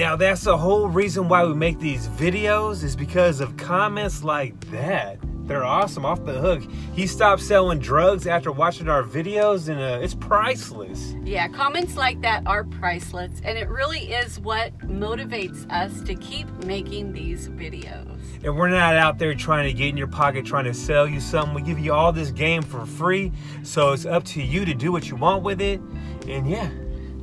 Yeah, that's the whole reason why we make these videos, is because of comments like that. They're awesome, off the hook. He stopped selling drugs after watching our videos, and it's priceless. Yeah, comments like that are priceless, and it really is what motivates us to keep making these videos. And we're not out there trying to get in your pocket, trying to sell you something. We give you all this game for free, so it's up to you to do what you want with it. And yeah.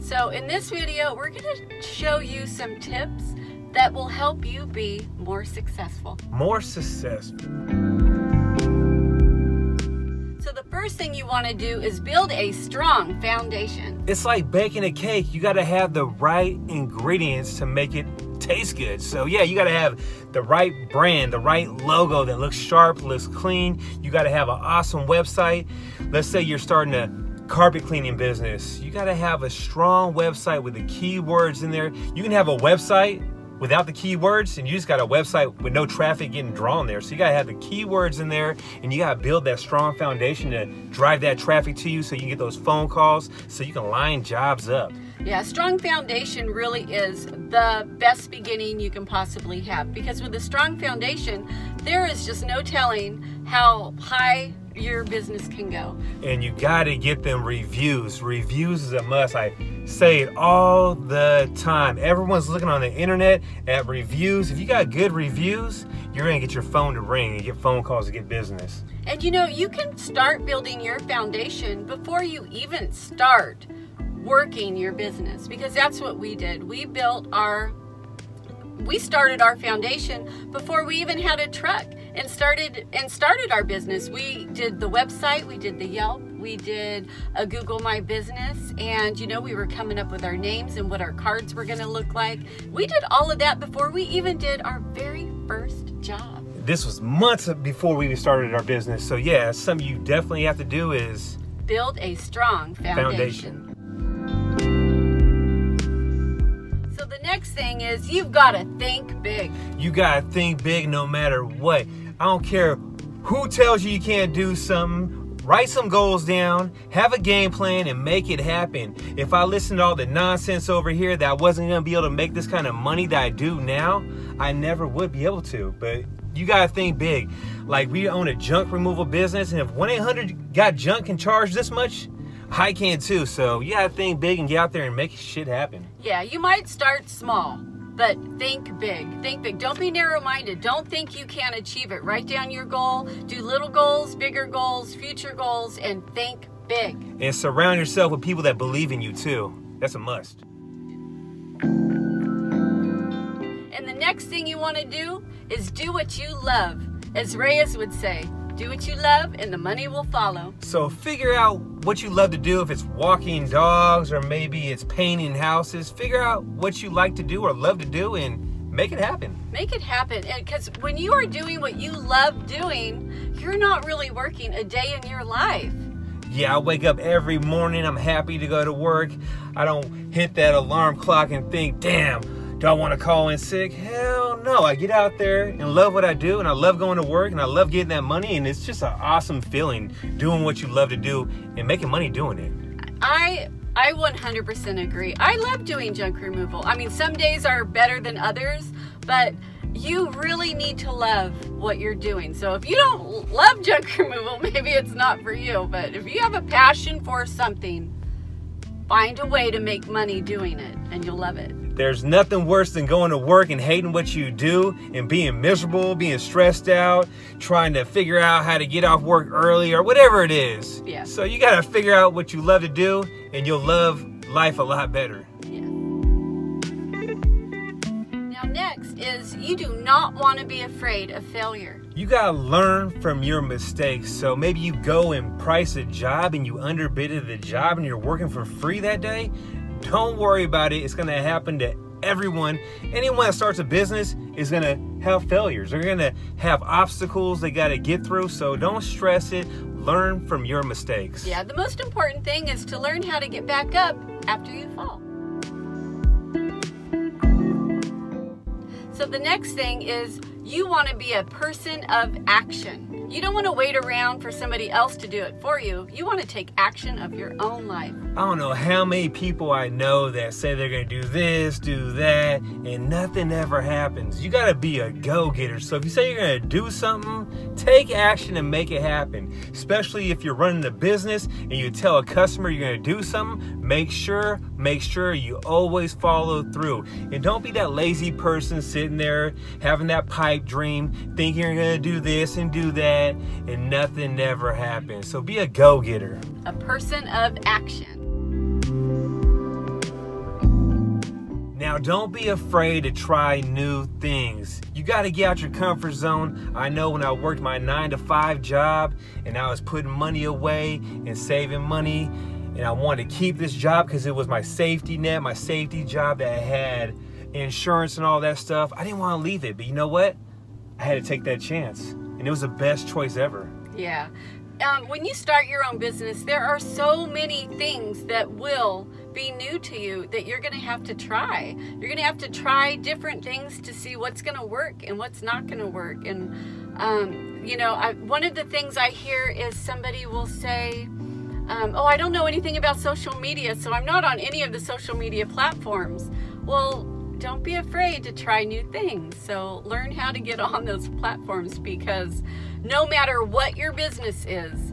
So in this video, we're going to show you some tips that will help you be more successful. More successful. So the first thing you want to do is build a strong foundation. It's like baking a cake. You got to have the right ingredients to make it taste good. So yeah, you got to have the right brand, the right logo that looks sharp, looks clean. You got to have an awesome website. Let's say you're starting a carpet cleaning business. You got to have a strong website with the keywords in there. You can have a website without the keywords, and you just got a website with no traffic getting drawn there. So you gotta have the keywords in there, and you gotta build that strong foundation to drive that traffic to you so you can get those phone calls, so you can line jobs up. Yeah, strong foundation really is the best beginning you can possibly have, because with a strong foundation, there is just no telling how high your business can go. And you gotta get them reviews. Reviews is a must. I say it all the time. Everyone's looking on the internet at reviews. If you got good reviews, you're gonna get your phone to ring and get phone calls to get business. And you know, you can start building your foundation before you even start working your business, because that's what we did. We started our foundation before we even had a truck and started our business. We did the website, we did the Yelp, we did a Google My Business, and you know, we were coming up with our names and what our cards were going to look like. We did all of that before we even did our very first job. This was months before we even started our business. So yeah, something you definitely have to do is build a strong foundation. So the next thing is, you've got to think big. You got to think big no matter what. I don't care who tells you can't do something. Write some goals down, have a game plan, and make it happen. If I listened to all the nonsense over here that I wasn't going to be able to make this kind of money that I do now, I never would be able to. But you got to think big. Like, we own a junk removal business, and if 1-800-GOT-JUNK can charge this much, I can too. So you gotta think big and get out there and make shit happen. Yeah, you might start small, but think big. Think big. Don't be narrow-minded. Don't think you can't achieve it. Write down your goal. Do little goals, bigger goals, future goals, and think big. And surround yourself with people that believe in you too. That's a must. And the next thing you want to do is do what you love. As Reyes would say, do what you love and the money will follow. So figure out what you love to do. If it's walking dogs or maybe it's painting houses, figure out what you like to do or love to do and make it happen. Make it happen. Because when you are doing what you love doing, you're not really working a day in your life. Yeah, I wake up every morning, I'm happy to go to work. I don't hit that alarm clock and think, damn, do I want to call in sick? Hell no. I get out there and love what I do, and I love going to work, and I love getting that money, and it's just an awesome feeling doing what you love to do and making money doing it. I 100% agree. I love doing junk removal. I mean, some days are better than others, but you really need to love what you're doing. So if you don't love junk removal, maybe it's not for you, but if you have a passion for something, find a way to make money doing it, and you'll love it. There's nothing worse than going to work and hating what you do and being miserable, being stressed out, trying to figure out how to get off work early or whatever it is. Yeah. So you got to figure out what you love to do and you'll love life a lot better. Yeah. Now next is, you do not want to be afraid of failure. You got to learn from your mistakes. So maybe you go and price a job and you underbidded the job and you're working for free that day. Don't worry about it. It's going to happen to everyone. Anyone that starts a business is going to have failures. They're going to have obstacles they got to get through. So don't stress it. Learn from your mistakes. Yeah, the most important thing is to learn how to get back up after you fall. So the next thing is, you want to be a person of action. You don't want to wait around for somebody else to do it for you. You want to take action of your own life. I don't know how many people I know that say they're going to do this, do that, and nothing ever happens. You got to be a go-getter. So if you say you're going to do something, take action and make it happen. Especially if you're running a business and you tell a customer you're going to do something, make sure you always follow through. And don't be that lazy person sitting there having that pipe dream, thinking you're going to do this and do that, and nothing ever happens. So be a go-getter. A person of action. Now, don't be afraid to try new things. You got to get out your comfort zone. I know when I worked my 9-to-5 job and I was putting money away and saving money, and I wanted to keep this job because it was my safety net, my safety job that had insurance and all that stuff. I didn't want to leave it, but you know what? I had to take that chance, and it was the best choice ever. Yeah. When you start your own business, there are so many things that will be new to you that you're going to have to try. You're going to have to try different things to see what's going to work and what's not going to work. And, you know, one of the things I hear is somebody will say, oh, I don't know anything about social media, so I'm not on any of the social media platforms. Well, don't be afraid to try new things. So learn how to get on those platforms, because no matter what your business is,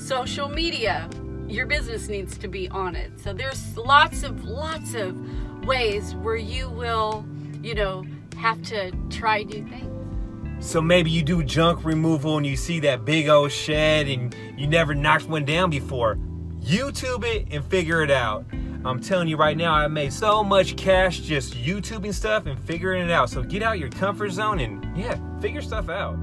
social media, your business needs to be on it. So there's lots of ways where you will, you know, have to try new things. So maybe you do junk removal and you see that big old shed and you never knocked one down before. YouTube it and figure it out. I'm telling you right now, I made so much cash just YouTubing stuff and figuring it out. So get out your comfort zone and yeah, figure stuff out.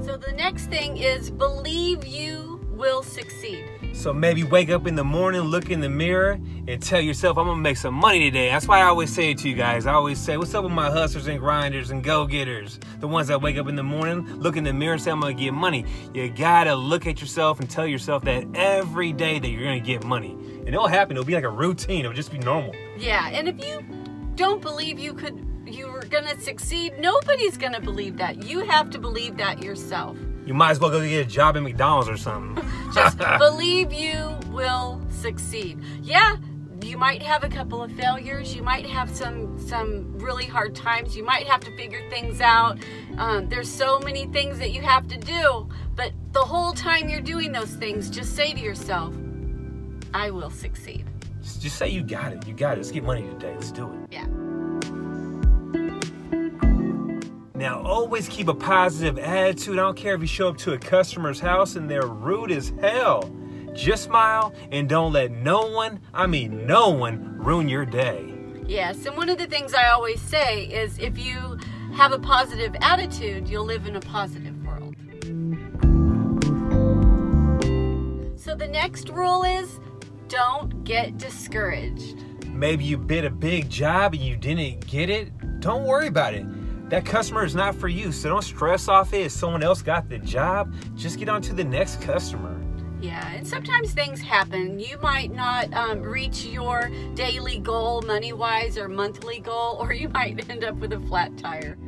So the next thing is believe you will succeed. So maybe wake up in the morning, look in the mirror, and tell yourself, I'm gonna make some money today. That's why I always say it to you guys. I always say, what's up with my hustlers and grinders and go-getters? The ones that wake up in the morning, look in the mirror and say, I'm gonna get money. You gotta look at yourself and tell yourself that every day that you're gonna get money. And it'll happen, it'll be like a routine, it'll just be normal. Yeah, and if you don't believe you were gonna succeed, nobody's gonna believe that. You have to believe that yourself. You might as well go get a job at McDonald's or something. Just believe you will succeed. Yeah, you might have a couple of failures. You might have some really hard times. You might have to figure things out. There's so many things that you have to do. But the whole time you're doing those things, just say to yourself, I will succeed. Just say you got it. You got it. Let's get money today. Let's do it. Yeah. Now, always keep a positive attitude. I don't care if you show up to a customer's house and they're rude as hell. Just smile and don't let no one, I mean no one, ruin your day. Yes, and one of the things I always say is if you have a positive attitude, you'll live in a positive world. So the next rule is don't get discouraged. Maybe you bid a big job and you didn't get it. Don't worry about it. That customer is not for you, so don't stress off it if someone else got the job. Just get on to the next customer. Yeah, and sometimes things happen. You might not reach your daily goal money-wise or monthly goal, or you might end up with a flat tire.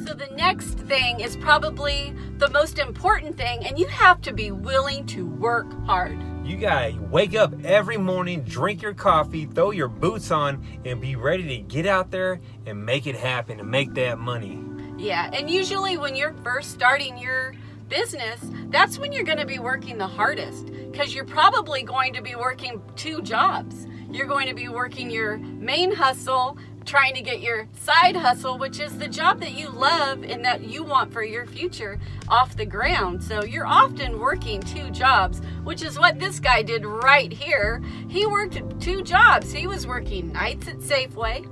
So the next thing is probably the most important thing, and you have to be willing to work hard. You gotta wake up every morning, drink your coffee, throw your boots on, and be ready to get out there and make it happen and make that money. Yeah, and usually when you're first starting your business, that's when you're going to be working the hardest, because you're probably going to be working 2 jobs. You're going to be working your main hustle, trying to get your side hustle, which is the job that you love and that you want for your future, off the ground. So you're often working 2 jobs, which is what this guy did right here. He worked 2 jobs. He was working nights at Safeway,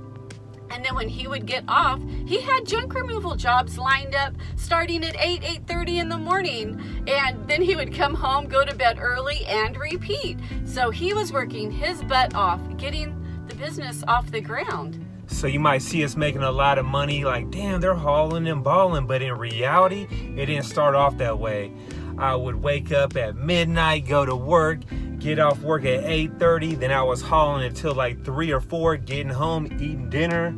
and then when he would get off, he had junk removal jobs lined up starting at 8:30 in the morning. And then he would come home, go to bed early, and repeat. So he was working his butt off, getting the business off the ground. So you might see us making a lot of money, like, damn, they're hauling and balling. But in reality, it didn't start off that way. I would wake up at midnight, go to work, get off work at 8:30. Then I was hauling until like 3 or 4, getting home, eating dinner.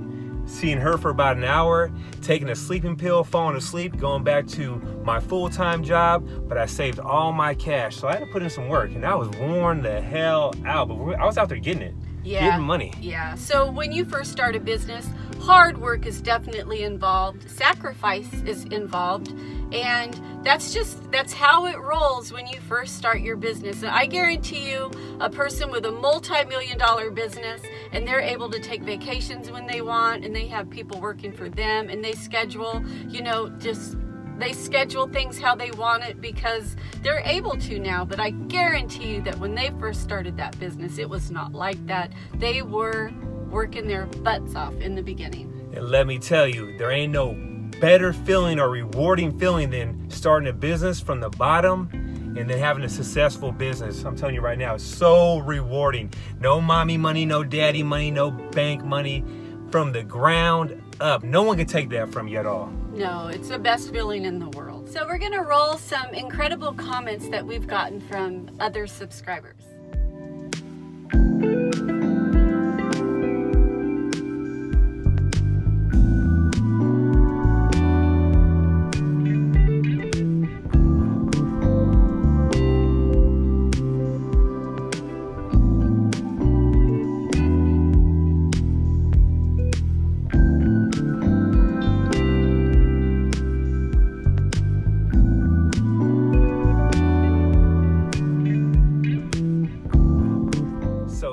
seeing her for about an hour, taking a sleeping pill, falling asleep, going back to my full-time job, but I saved all my cash. So I had to put in some work, and I was worn the hell out, but I was out there getting it. Yeah. Getting money. Yeah. So when you first start a business, hard work is definitely involved. Sacrifice is involved. And that's how it rolls when you first start your business. And I guarantee you, a person with a multi-million-dollar business, and they're able to take vacations when they want, and they have people working for them, and they schedule, they schedule things how they want it because they're able to now. But I guarantee you that when they first started that business, it was not like that. They were working their butts off in the beginning. And let me tell you, there ain't no better feeling or rewarding feeling than starting a business from the bottom and then having a successful business. I'm telling you right now, it's so rewarding. No mommy money, no daddy money, no bank money. From the ground up. No one can take that from you at all. No, it's the best feeling in the world. So we're gonna roll some incredible comments that we've gotten from other subscribers.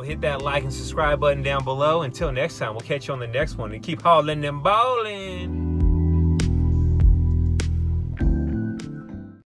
Hit that like and subscribe button down below. Until next time, we'll catch you on the next one, and keep hauling them ballin'.